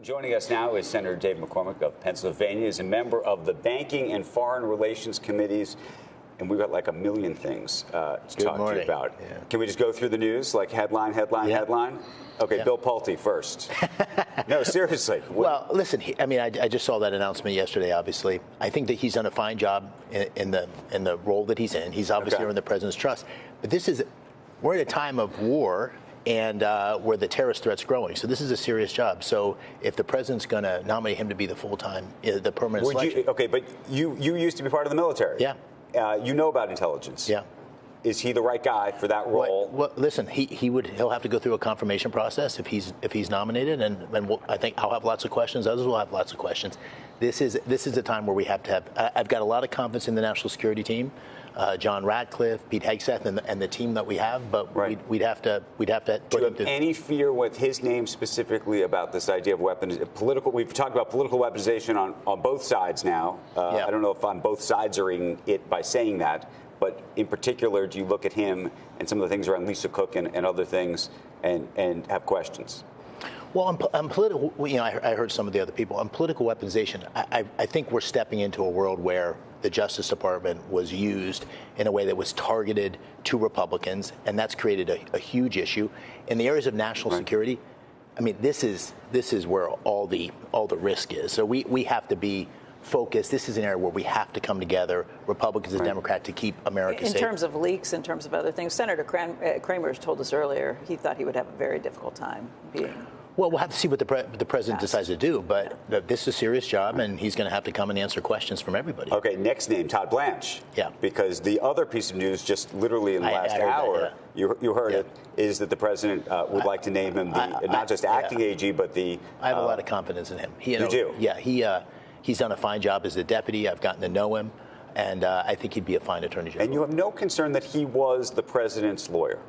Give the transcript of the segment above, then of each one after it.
Joining us now is Senator Dave McCormick of Pennsylvania. He's a member of the Banking and Foreign Relations Committees, and we've got like a million things to talk to you about. Yeah. Can we just go through the news, like headline? Okay, yeah. Bill Pulte first. No, seriously. Well, listen, I just saw that announcement yesterday, obviously. I think that he's done a fine job in the role that he's in. He's obviously earned the president's trust. But we're at a time of war and where the terrorist threat's growing. So this is a serious job. So if the president's going to nominate him to be the full-time, the permanent selection. Okay, but you used to be part of the military. Yeah. You know about intelligence. Yeah. Is he the right guy for that role? Well, listen, he'll have to go through a confirmation process if he's nominated, and I think I'll have lots of questions. Others will have lots of questions. This is a time where we have to have. I've got a lot of confidence in the national security team, John Ratcliffe, Pete Hegseth, and the team that we have. But we'd have to. Do you have any fear with his name specifically about this idea of weapons? Political. We've talked about political weaponization on both sides now. I don't know if on both sides are in it by saying that. But in particular, do you look at him and some of the things around Lisa Cook and other things and have questions? Well, on political, I heard some of the other people. On political weaponization, I think we're stepping into a world where the Justice Department was used in a way that was targeted to Republicans, and that's created a huge issue. In the areas of national security, this is where all the risk is. So we have to be focus. This is an area where we have to come together, Republicans and Democrats, to keep America safe. In terms of leaks, in terms of other things, Senator Kramer told us earlier he thought he would have a very difficult time being. Well, we'll have to see what the president decides to do, but this is a serious job, and he's going to have to come and answer questions from everybody. Okay, next name, Todd Blanche. Yeah. Because the other piece of news, just literally in the last hour, you heard it, is that the president would like to name him not just acting AG, but the. I have a lot of confidence in him. You do? Yeah, He's done a fine job as a deputy. I've gotten to know him, and I think he'd be a fine attorney general. And you have no concern that he was the president's lawyer?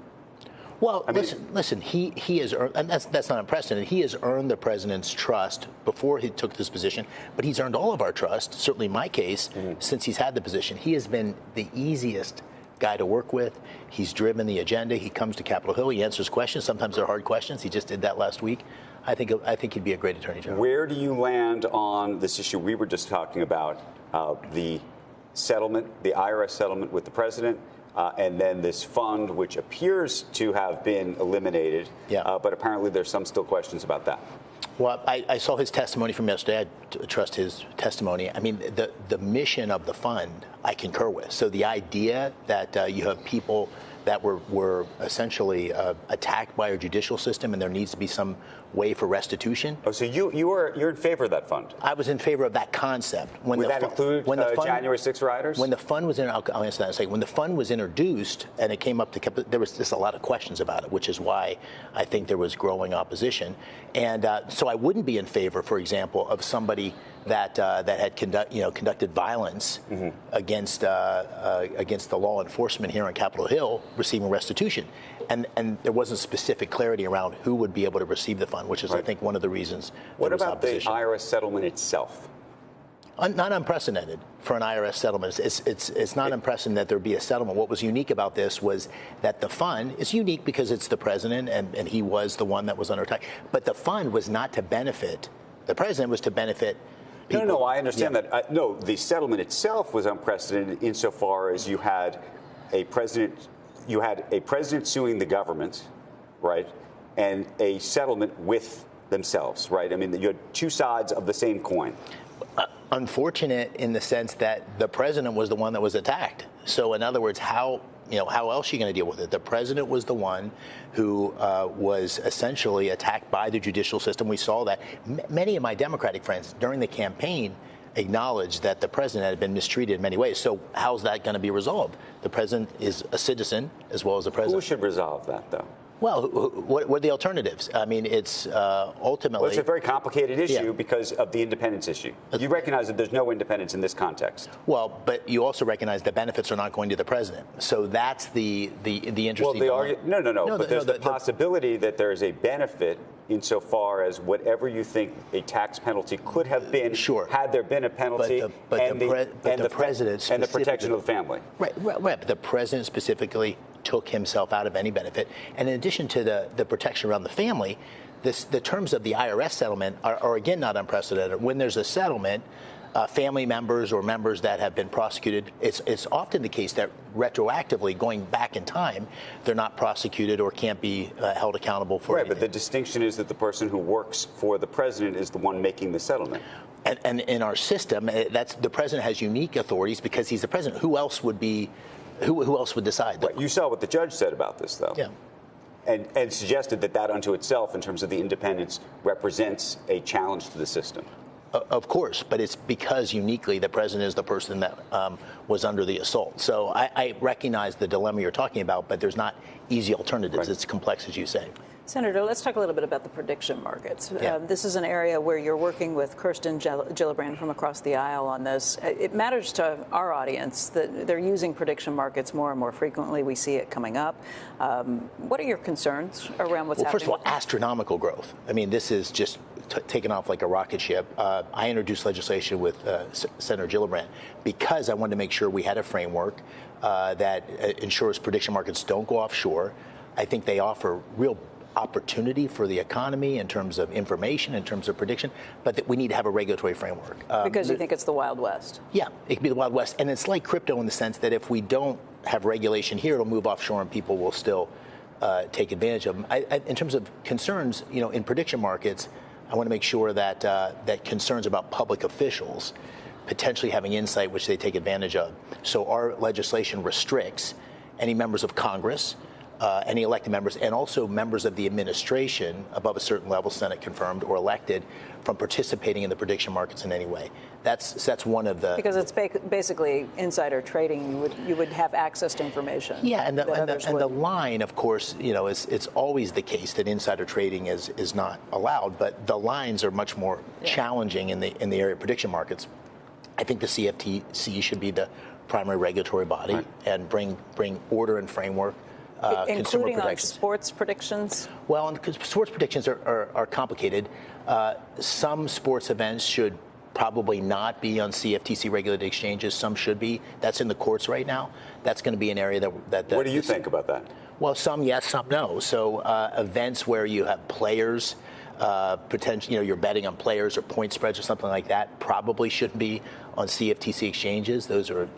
Well, listen. He has earned, and that's not unprecedented. He has earned the president's trust before he took this position, but he's earned all of our trust. Certainly, in my case, since he's had the position, he has been the easiest guy to work with. He's driven the agenda. He comes to Capitol Hill. He answers questions. Sometimes they're hard questions. He just did that last week. I think he'd be a great attorney general. Where do you land on this issue we were just talking about, the settlement, the IRS settlement with the president, and then this fund, which appears to have been eliminated, but apparently there's some still questions about that? Well, I saw his testimony from yesterday. I trust his testimony. The mission of the fund, I concur with. So the idea that you have people that were essentially attacked by our judicial system, and there needs to be some way for restitution. Oh, so you're in favor of that fund? I was in favor of that concept. Would that include January 6 rioters? When the fund was I'll answer that in a second. When the fund was introduced and it came up to, there was just a lot of questions about it, which is why I think there was growing opposition. And so I wouldn't be in favor, for example, of somebody that had conducted violence against the law enforcement here on Capitol Hill receiving restitution, and there wasn't specific clarity around who would be able to receive the fund, which is I think one of the reasons. What about the IRS settlement itself? Not unprecedented for an IRS settlement. It's not unprecedented that there be a settlement. What was unique about this was that the fund is unique because it's the president and he was the one that was under attack. But the fund was not to benefit the president; was to benefit people. No, I understand that. No, the settlement itself was unprecedented insofar as you had a president suing the government, right, and a settlement with themselves, right? You had two sides of the same coin. Unfortunate in the sense that the president was the one that was attacked. So in other words, how else are you going to deal with it? The president was the one who was essentially attacked by the judicial system. We saw that. Many of my Democratic friends during the campaign acknowledged that the president had been mistreated in many ways. So how's that going to be resolved? The president is a citizen as well as the president. Who should resolve that, though? Well, what are the alternatives? It's ultimately. Well, it's a very complicated issue because of the independence issue. You recognize that there's no independence in this context. Well, but you also recognize the benefits are not going to the president. So that's the interesting. Well, no. But there's the possibility that there is a benefit insofar as whatever you think a tax penalty could have been, had there been a penalty, and the protection of the family. Right. But the president specifically took himself out of any benefit. And in addition to the protection around the family, the terms of the IRS settlement are again not unprecedented. When there's a settlement, family members or members that have been prosecuted, it's often the case that retroactively, going back in time, they're not prosecuted or can't be held accountable for anything. But the distinction is that the person who works for the president is the one making the settlement. And in our system, that's the president has unique authorities because he's the president. Who else would be? Who else would decide? Right. You saw what the judge said about this, though. Yeah. And suggested that unto itself, in terms of the independence, represents a challenge to the system. Of course, but it's because uniquely the president is the person that was under the assault. So I recognize the dilemma you're talking about, but there's not easy alternatives. Right. It's complex, as you say. Senator, let's talk a little bit about the prediction markets. Yeah. This is an area where you're working with Kirsten Gillibrand from across the aisle on this. It matters to our audience that they're using prediction markets more and more frequently. We see it coming up. What are your concerns around what's happening? Well, first of all, astronomical growth. I mean, this is just taken off like a rocket ship. I introduced legislation with Senator Gillibrand because I wanted to make sure we had a framework that ensures prediction markets don't go offshore. I think they offer real opportunity for the economy in terms of information, in terms of prediction, but that we need to have a regulatory framework. Because you think it's the Wild West? Yeah, it could be the Wild West. And it's like crypto in the sense that if we don't have regulation here, it'll move offshore and people will still take advantage of them. In terms of concerns, in prediction markets, I want to make sure that that concerns about public officials potentially having insight which they take advantage of. So our legislation restricts any members of Congress, any elected members, and also members of the administration above a certain level, Senate confirmed or elected, from participating in the prediction markets in any way. That's one of the... Because it's basically insider trading. You would have access to information. Yeah, and the line, of course, it's always the case that insider trading is not allowed, but the lines are much more challenging in the area of prediction markets. I think the CFTC should be the primary regulatory body and bring order and framework. Including on sports predictions? Well, sports predictions are complicated. Some sports events should probably not be on CFTC regulated exchanges. Some should be. That's in the courts right now. That's going to be an area that what do you think about that? Well, some yes, some no. So events where you have players, potentially, you're betting on players or point spreads or something like that, probably shouldn't be on CFTC exchanges. Those are.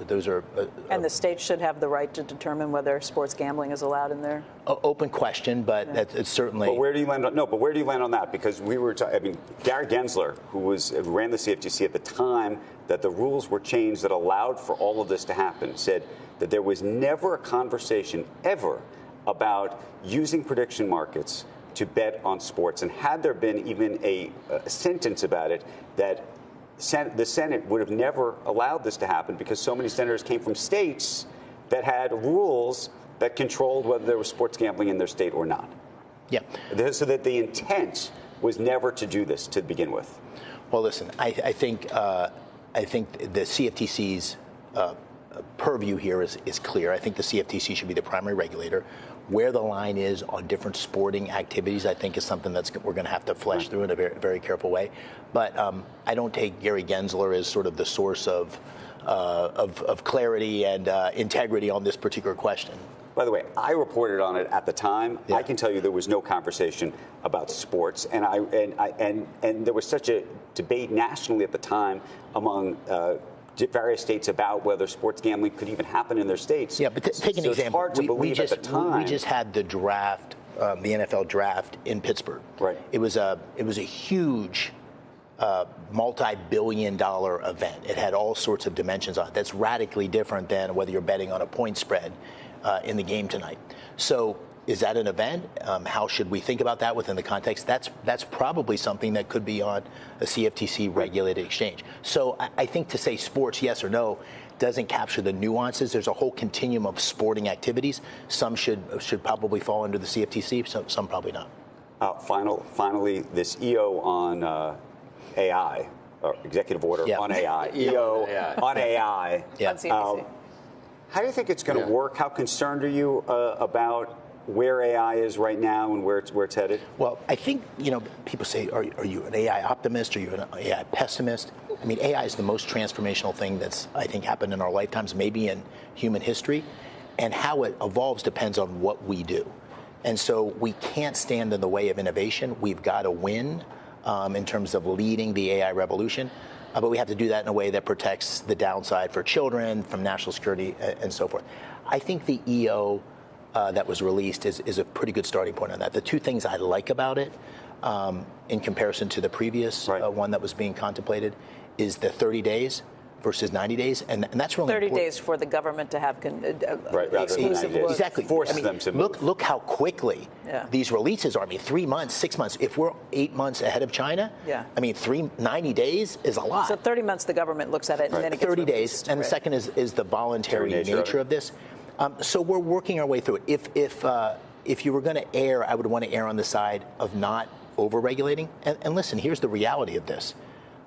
And the states should have the right to determine whether sports gambling is allowed in there. Open question, but it's certainly. But where do you land on? No, but where do you land on that? Because we were. Gary Gensler, who ran the CFTC at the time that the rules were changed that allowed for all of this to happen, said that there was never a conversation ever about using prediction markets to bet on sports. And had there been even a sentence about it, that the Senate would have never allowed this to happen because so many senators came from states that had rules that controlled whether there was sports gambling in their state or not. Yeah. So that the intent was never to do this to begin with. Well, listen, I think the CFTC's purview here is clear. I think the CFTC should be the primary regulator. Where the line is on different sporting activities, I think, is something we're going to have to flesh through in a very, very careful way. But I don't take Gary Gensler as sort of the source of clarity and integrity on this particular question. By the way, I reported on it at the time. Yeah. I can tell you there was no conversation about sports, and there was such a debate nationally at the time among various states about whether sports gambling could even happen in their states. Yeah, but take an example. It's hard to believe at the time. We just had the draft, the NFL draft in Pittsburgh. Right. It was a huge, multi-billion-dollar event. It had all sorts of dimensions on it. That's radically different than whether you're betting on a point spread in the game tonight. So is that an event? How should we think about that within the context? That's probably something that could be on a CFTC regulated exchange. So I think to say sports yes or no doesn't capture the nuances. There's a whole continuum of sporting activities. Some should probably fall under the CFTC. Some probably not. Finally, this EO on AI, or executive order on AI. EO on AI. Yeah. On CNBC. How do you think it's going to work? How concerned are you about where AI is right now and where it's headed? Well, I think, people say, are you an AI optimist? Are you an AI pessimist? I mean, AI is the most transformational thing that's, I think, happened in our lifetimes, maybe in human history. And how it evolves depends on what we do. And so we can't stand in the way of innovation. We've got to win in terms of leading the AI revolution. But we have to do that in a way that protects the downside for children, from national security, and so forth. I think the EO that was released is a pretty good starting point on that. The two things I like about it, in comparison to the previous one that was being contemplated, is the 30 days versus 90 days, and that's really 30 important. days for the government to have exclusive look. Exactly. Force them to move. Look how quickly these releases are. I mean, 3 months, 6 months. If we're 8 months ahead of China, I mean, 90 days is a lot. So 30 months, the government looks at it, and then it gets 30 days, released. and the second is the voluntary nature of this. So we're working our way through it. If you were going to err, I would want to err on the side of not over-regulating. And listen, here's the reality of this.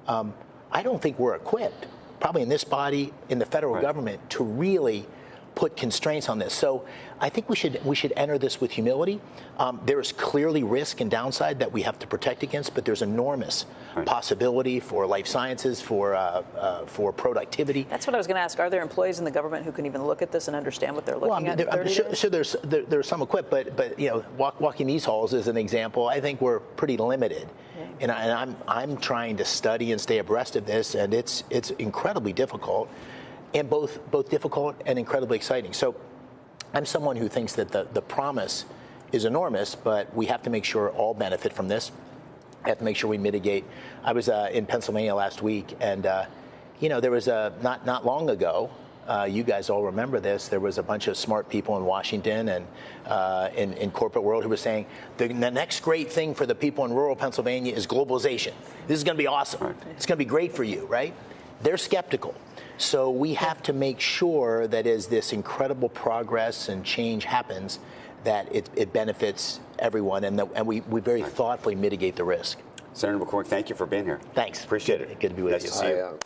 I don't think we're equipped, probably in this body, in the federal government, to really put constraints on this. So I think we should enter this with humility. There is clearly risk and downside that we have to protect against, but there's enormous possibility for life sciences, for productivity. That's what I was going to ask. Are there employees in the government who can even look at this and understand what they're looking at? So there's some equipped, but you know, walking these halls is an example. I think we're pretty limited. And I'm trying to study and stay abreast of this, and it's incredibly difficult, and both difficult and incredibly exciting. So I'm someone who thinks that the promise is enormous, but we have to make sure all benefit from this. I have to make sure we mitigate. I was in Pennsylvania last week, and you know, there was not long ago. You guys all remember this. There was a bunch of smart people in Washington and in corporate world who were saying the next great thing for the people in rural Pennsylvania is globalization. This is going to be awesome. It's going to be great for you, right? They're skeptical. So we have to make sure that as this incredible progress and change happens, that it benefits everyone, and we very thoughtfully mitigate the risk. Senator McCormick, thank you for being here. Thanks. Appreciate it. Good to be with you. Nice to see you.